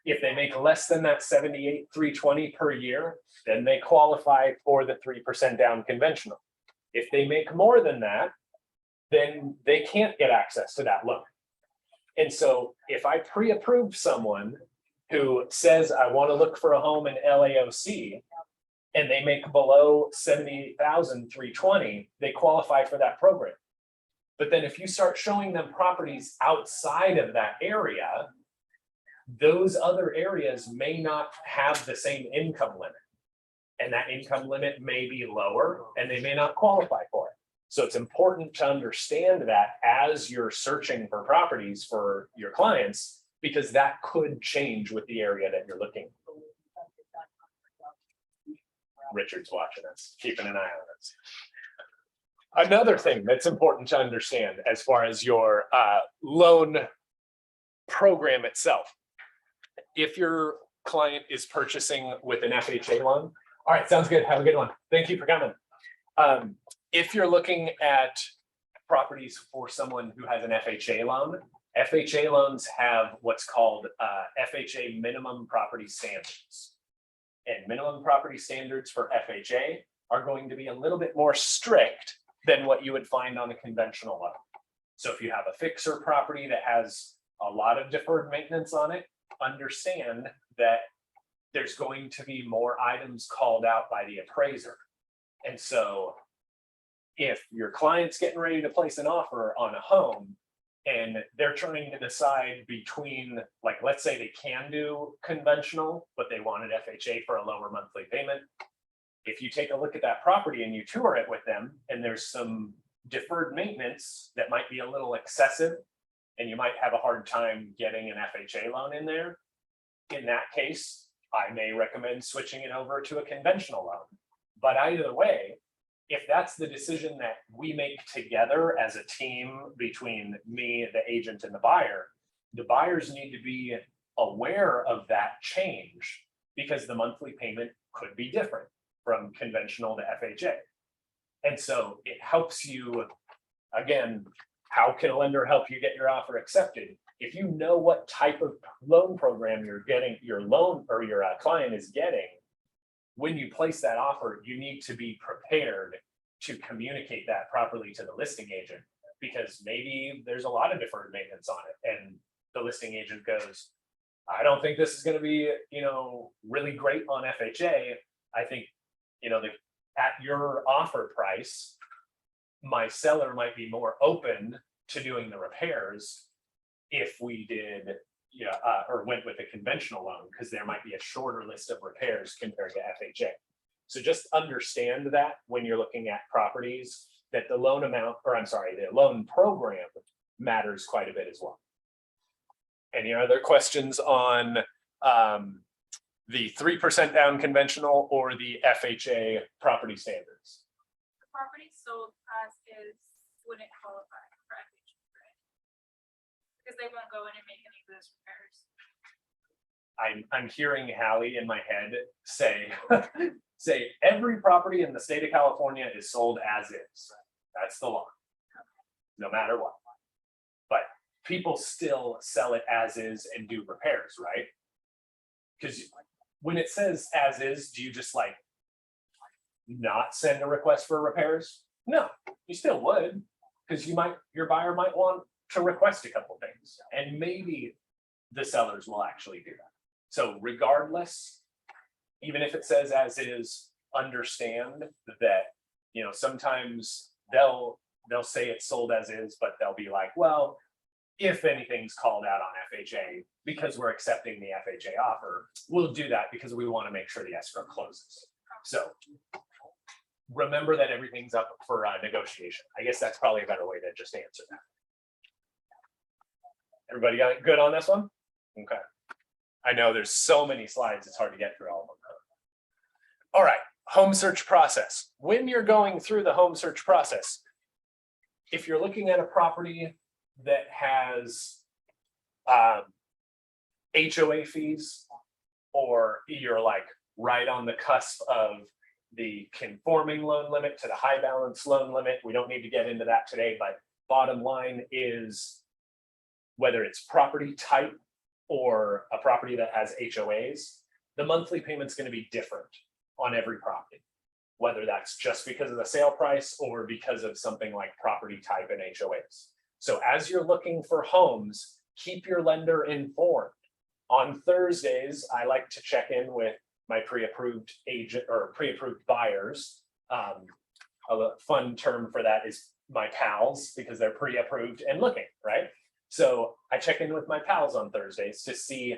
If they make less than that 78,320 per year, then they qualify for the 3% down conventional. If they make more than that, then they can't get access to that loan. And so if I pre-approve someone who says, I want to look for a home in LAOC, and they make below 78,320, they qualify for that program. But then if you start showing them properties outside of that area, those other areas may not have the same income limit. And that income limit may be lower and they may not qualify for it. So it's important to understand that as you're searching for properties for your clients, because that could change with the area that you're looking for. Richard's watching us, keeping an eye on us. Another thing that's important to understand as far as your loan program itself. If your client is purchasing with an FHA loan, all right, sounds good. Have a good one. Thank you for coming. If you're looking at properties for someone who has an FHA loan, FHA loans have what's called FHA minimum property standards. And minimum property standards for FHA are going to be a little bit more strict than what you would find on a conventional loan. So if you have a fixer property that has a lot of deferred maintenance on it, understand that there's going to be more items called out by the appraiser. And so if your client's getting ready to place an offer on a home and they're trying to decide between, like, let's say they can do conventional, but they wanted FHA for a lower monthly payment. If you take a look at that property and you tour it with them, and there's some deferred maintenance that might be a little excessive, and you might have a hard time getting an FHA loan in there, in that case, I may recommend switching it over to a conventional loan. But either way, if that's the decision that we make together as a team between me, the agent, and the buyers need to be aware of that change, because the monthly payment could be different from conventional to FHA. And so it helps you, again, how can a lender help you get your offer accepted? If you know what type of loan program you're getting, your loan or your client is getting, when you place that offer, you need to be prepared to communicate that properly to the listing agent, because maybe there's a lot of deferred maintenance on it. And the listing agent goes, I don't think this is going to be, really great on FHA. I think, at your offer price, my seller might be more open to doing the repairs if we did, or went with a conventional loan, because there might be a shorter list of repairs compared to FHA. So just understand that when you're looking at properties, that the loan amount, or I'm sorry, the loan program matters quite a bit as well. Any other questions on the 3% down conventional or the FHA property standards? The property sold as is wouldn't qualify for FHA, right? Because they won't go in and make any of those repairs. I'm hearing Hallie in my head say, say every property in the state of California is sold as is. That's the law. No matter what. But people still sell it as is and do repairs, right? Because when it says as is, do you just like not send a request for repairs? No, you still would, because your buyer might want to request a couple things, and maybe the sellers will actually do that. So regardless, even if it says as is, understand that, you know, sometimes they'll say it's sold as is, but they'll be like, well, if anything's called out on FHA, because we're accepting the FHA offer, we'll do that because we want to make sure the escrow closes. So remember that everything's up for negotiation. I guess that's probably a better way to just answer that. Everybody got it good on this one? Okay. I know there's so many slides, it's hard to get through all of them. All right, home search process. When you're going through the home search process, if you're looking at a property that has HOA fees, or you're like right on the cusp of the conforming loan limit to the high balance loan limit, we don't need to get into that today, but bottom line is whether it's property type or a property that has HOAs, the monthly payment's going to be different on every property, whether that's just because of the sale price or because of something like property type and HOAs. So as you're looking for homes, keep your lender informed. On Thursdays, I like to check in with my pre-approved agent or pre-approved buyers. A fun term for that is my pals, because they're pre-approved and looking, right? So I check in with my pals on Thursdays to see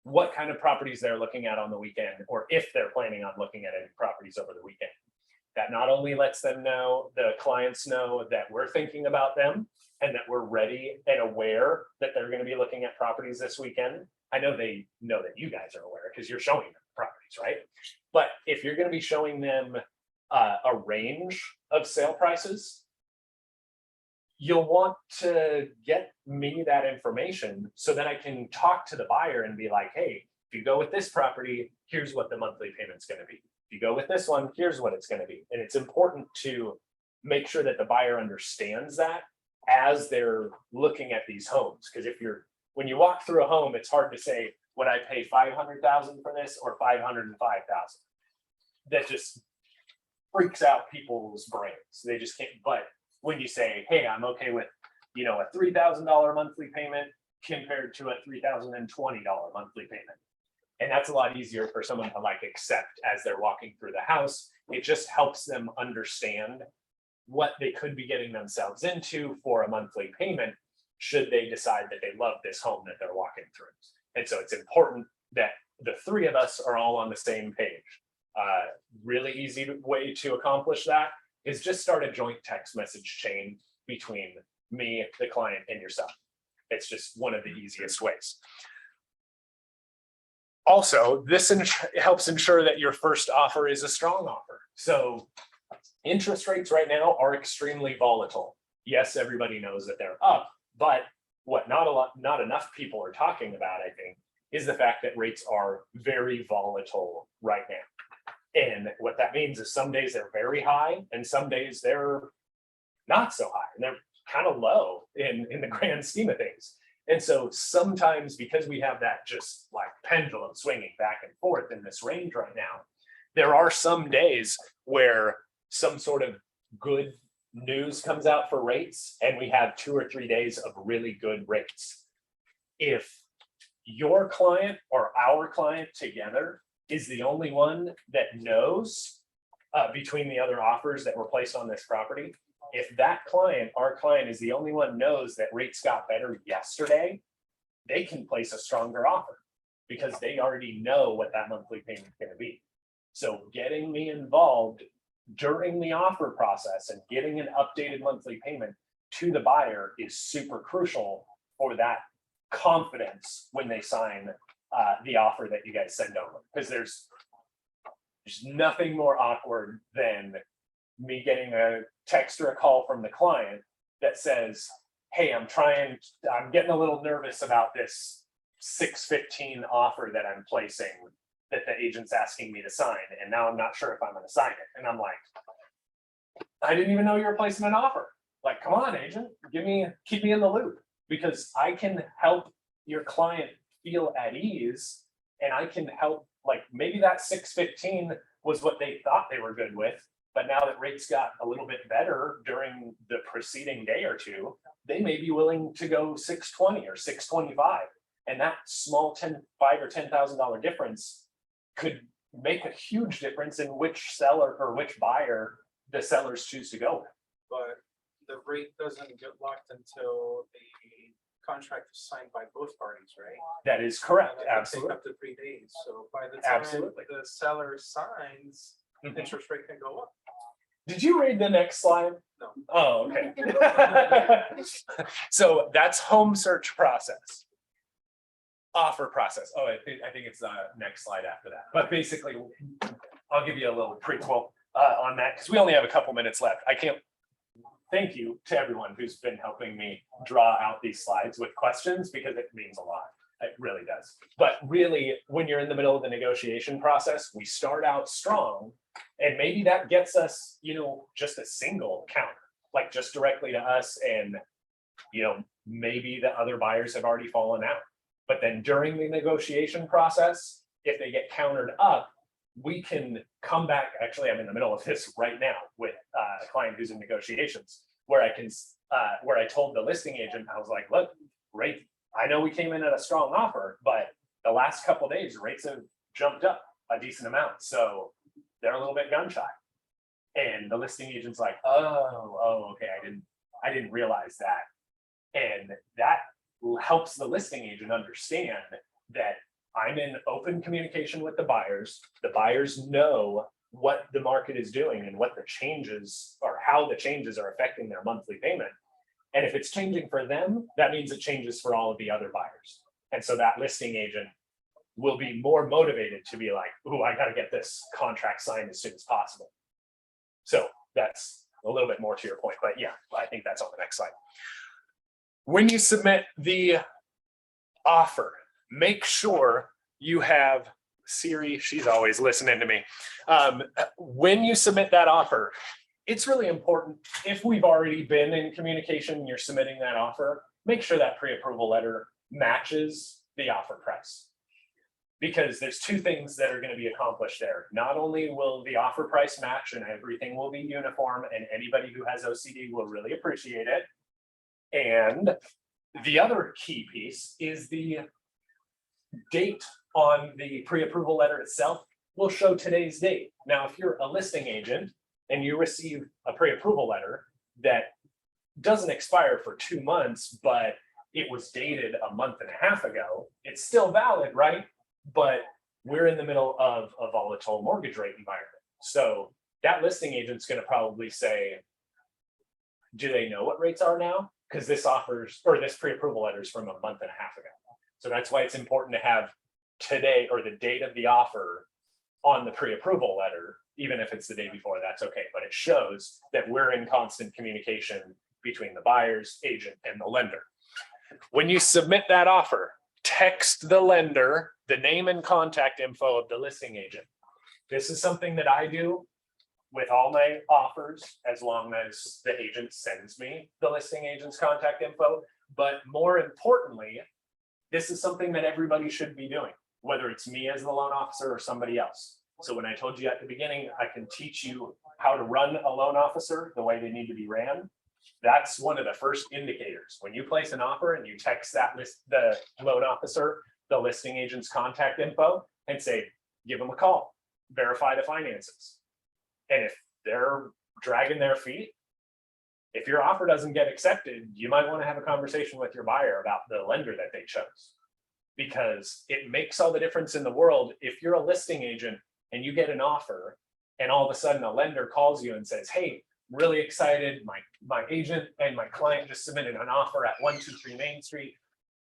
what kind of properties they're looking at on the weekend, or if they're planning on looking at any properties over the weekend. That not only lets them know, the clients know that we're thinking about them and that we're ready and aware that they're going to be looking at properties this weekend. I know they know that you guys are aware because you're showing them properties, right? But if you're going to be showing them a range of sale prices, you'll want to get me that information so that I can talk to the buyer and be like, hey, if you go with this property, here's what the monthly payment's going to be. If you go with this one, here's what it's going to be. And it's important to make sure that the buyer understands that as they're looking at these homes. Because when you walk through a home, it's hard to say, would I pay $500,000 for this or $505,000? That just freaks out people's brains. They just can't. But when you say, hey, I'm okay with, you know, a $3,000 monthly payment compared to a $3,020 monthly payment. And that's a lot easier for someone to like accept as they're walking through the house. It just helps them understand what they could be getting themselves into for a monthly payment should they decide that they love this home that they're walking through. And so it's important that the three of us are all on the same page. Really easy way to accomplish that is just start a joint text message chain between me, the client, and yourself. It's just one of the easiest ways. Also, this helps ensure that your first offer is a strong offer. So interest rates right now are extremely volatile. Yes, everybody knows that they're up, but what not enough people are talking about, I think, is the fact that rates are very volatile right now. And what that means is some days they're very high and some days they're not so high and they're kind of low in the grand scheme of things. And so sometimes because we have that just like pendulum swinging back and forth in this range right now, there are some days where some sort of good news comes out for rates and we have 2 or 3 days of really good rates. If your client or our client together is the only one that knows between the other offers that were placed on this property, if that client, our client, is the only one knows that rates got better yesterday, they can place a stronger offer because they already know what that monthly payment is going to be. So getting me involved during the offer process and getting an updated monthly payment to the buyer is super crucial for that confidence when they sign the offer that you guys send over. Because there's nothing more awkward than me getting a text or a call from the client that says, hey, I'm getting a little nervous about this 615 offer that I'm placing that the agent's asking me to sign. And now I'm not sure if I'm going to sign it. And I'm like, I didn't even know you were placing an offer. Like, come on, agent, keep me in the loop, because I can help your client feel at ease, and I can help, like, maybe that 615 was what they thought they were good with, but now that rates got a little bit better during the preceding day or two, they may be willing to go 620 or 625. And that small $5,000 or $10,000 difference could make a huge difference in which seller or which buyer the sellers choose to go with. But the rate doesn't get locked until the contract is signed by both parties, right? That is correct, And that could absolutely. take up to 3 days. So by the time Absolutely. the seller signs, Mhm. interest rate can go up. Did you read the next slide? No. Oh, okay. So that's home search process. Offer process. Oh, I think it's the next slide after that. But basically, I'll give you a little prequel on that, because we only have a couple minutes left. I can't thank you to everyone who's been helping me draw out these slides with questions, because it means a lot. It really does. But really, when you're in the middle of the negotiation process, we start out strong, and maybe that gets us, just a single counter, like just directly to us, and maybe the other buyers have already fallen out. But then during the negotiation process, if they get countered up, we can come back. Actually, I'm in the middle of this right now with a client who's in negotiations, where I told the listing agent, I was like, look, rate, I know we came in at a strong offer, but the last couple of days rates have jumped up a decent amount. So they're a little bit gun shy. And the listing agent's like, oh, okay, I didn't realize that. And that helps the listing agent understand that I'm in open communication with the buyers. The buyers know what the market is doing and what the changes or how the changes are affecting their monthly payment. And if it's changing for them, that means it changes for all of the other buyers. And so that listing agent will be more motivated to be like, oh, I got to get this contract signed as soon as possible. So that's a little bit more to your point, but yeah, I think that's on the next slide. When you submit the offer, make sure you have Siri, she's always listening to me. When you submit that offer, it's really important, if we've already been in communication and you're submitting that offer, make sure that pre-approval letter matches the offer price. Because there's two things that are going to be accomplished there. Not only will the offer price match and everything will be uniform, and anybody who has OCD will really appreciate it. And the other key piece is the date on the pre-approval letter itself will show today's date. Now, if you're a listing agent and you receive a pre-approval letter that doesn't expire for 2 months, but it was dated a month and a half ago, it's still valid, right? But we're in the middle of a volatile mortgage rate environment. So that listing agent's going to probably say, do they know what rates are now? Because this pre-approval letter is from a month and a half ago. So that's why it's important to have today or the date of the offer on the pre-approval letter, even if it's the day before, that's okay. But it shows that we're in constant communication between the buyer's agent and the lender. When you submit that offer, text the lender the name and contact info of the listing agent. This is something that I do with all my offers, as long as the agent sends me the listing agent's contact info. But more importantly, this is something that everybody should be doing, whether it's me as the loan officer or somebody else. So when I told you at the beginning, I can teach you how to run a loan officer the way they need to be ran. That's one of the first indicators. When you place an offer and you text the loan officer the listing agent's contact info and say, give them a call, verify the finances. And if they're dragging their feet, if your offer doesn't get accepted, you might want to have a conversation with your buyer about the lender that they chose, because it makes all the difference in the world. If you're a listing agent and you get an offer and all of a sudden a lender calls you and says, hey, really excited, my agent and my client just submitted an offer at 123 Main Street.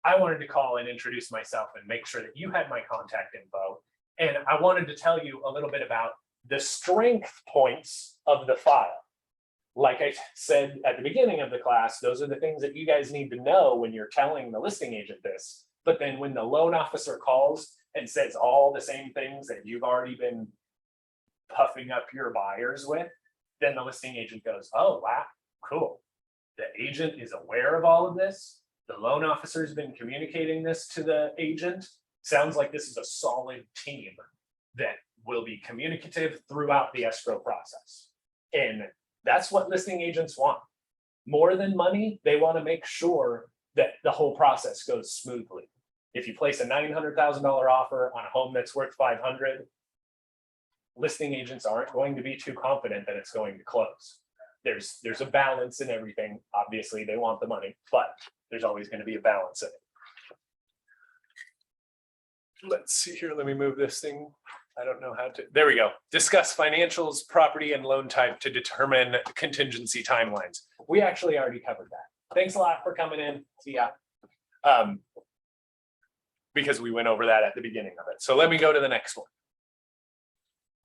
I wanted to call and introduce myself and make sure that you had my contact info. And I wanted to tell you a little bit about the strength points of the file. Like I said at the beginning of the class, those are the things that you guys need to know when you're telling the listing agent this. But then when the loan officer calls and says all the same things that you've already been puffing up your buyers with, then the listing agent goes, oh, wow, cool. The agent is aware of all of this. The loan officer has been communicating this to the agent. Sounds like this is a solid team that will be communicative throughout the escrow process. And that's what listing agents want. More than money, they want to make sure that the whole process goes smoothly. If you place a $900,000 offer on a home that's worth 500, listing agents aren't going to be too confident that it's going to close. There's a balance in everything. Obviously, they want the money, but there's always going to be a balance in it. Let's see here. Let me move this thing. I don't know how to. There we go. Discuss financials, property, and loan type to determine contingency timelines. We actually already covered that. Thanks a lot for coming in. See ya. Because we went over that at the beginning of it. So let me go to the next one.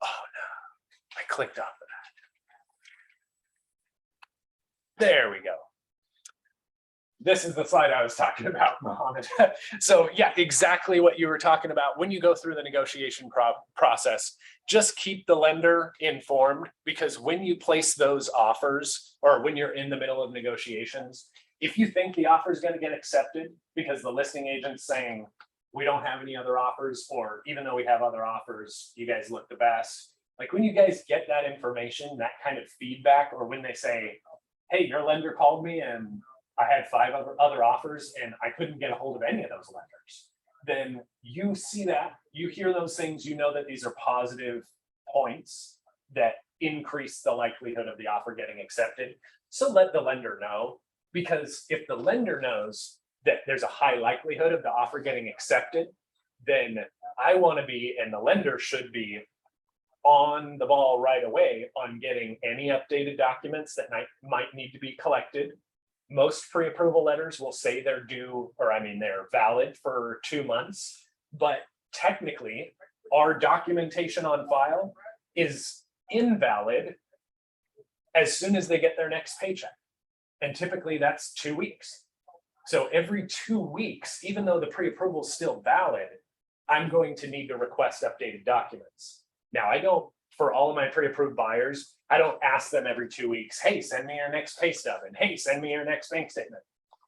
Oh no, I clicked off of that. There we go. This is the slide I was talking about, Mohammed. So yeah, exactly what you were talking about. When you go through the negotiation process, just keep the lender informed, because when you place those offers, or when you're in the middle of negotiations, if you think the offer is going to get accepted because the listing agent's saying, we don't have any other offers, or even though we have other offers, you guys look the best. Like when you guys get that information, that kind of feedback, or when they say, hey, your lender called me and I had 5 other offers and I couldn't get a hold of any of those lenders, then you see that, you hear those things, you know that these are positive points that increase the likelihood of the offer getting accepted. So let the lender know, because if the lender knows that there's a high likelihood of the offer getting accepted, then I want to be, and the lender should be, on the ball right away on getting any updated documents that might need to be collected. Most pre-approval letters will say they're due, or I mean, they're valid for 2 months, but technically our documentation on file is invalid as soon as they get their next paycheck. And typically that's 2 weeks. So every 2 weeks, even though the pre-approval is still valid, I'm going to need to request updated documents. Now, I don't, for all of my pre-approved buyers, I don't ask them every 2 weeks, hey, send me your next pay stub, and hey, send me your next bank statement.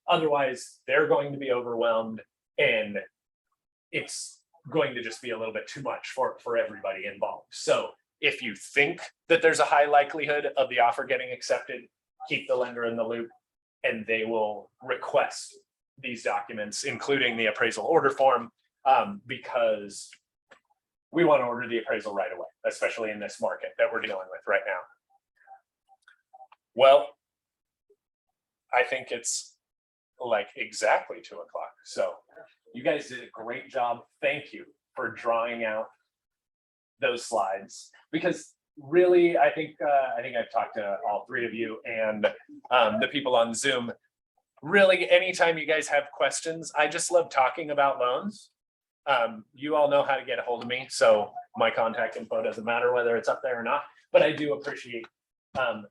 Otherwise, they're going to be overwhelmed, and it's going to just be a little bit too much for everybody involved. So if you think that there's a high likelihood of the offer getting accepted, keep the lender in the loop, and they will request these documents, including the appraisal order form, because we want to order the appraisal right away, especially in this market that we're dealing with right now. Well, I think it's like exactly 2 o'clock. So you guys did a great job. Thank you for drawing out those slides, because really, I think I've talked to all 3 of you and the people on Zoom. Really, anytime you guys have questions, I just love talking about loans. You all know how to get a hold of me, so my contact info doesn't matter whether it's up there or not, but I do appreciate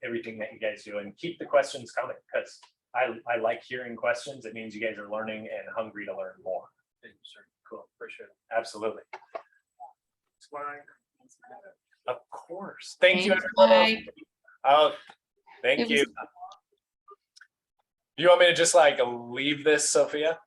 everything that you guys do, and keep the questions coming, because I like hearing questions. It means you guys are learning and hungry to learn more. Thank you, sir. Cool, appreciate it. Absolutely. Slide. Of course. Thank you, Thanks, everyone. Mike. Oh, thank It you. was- You want me to just like leave this, Sophia?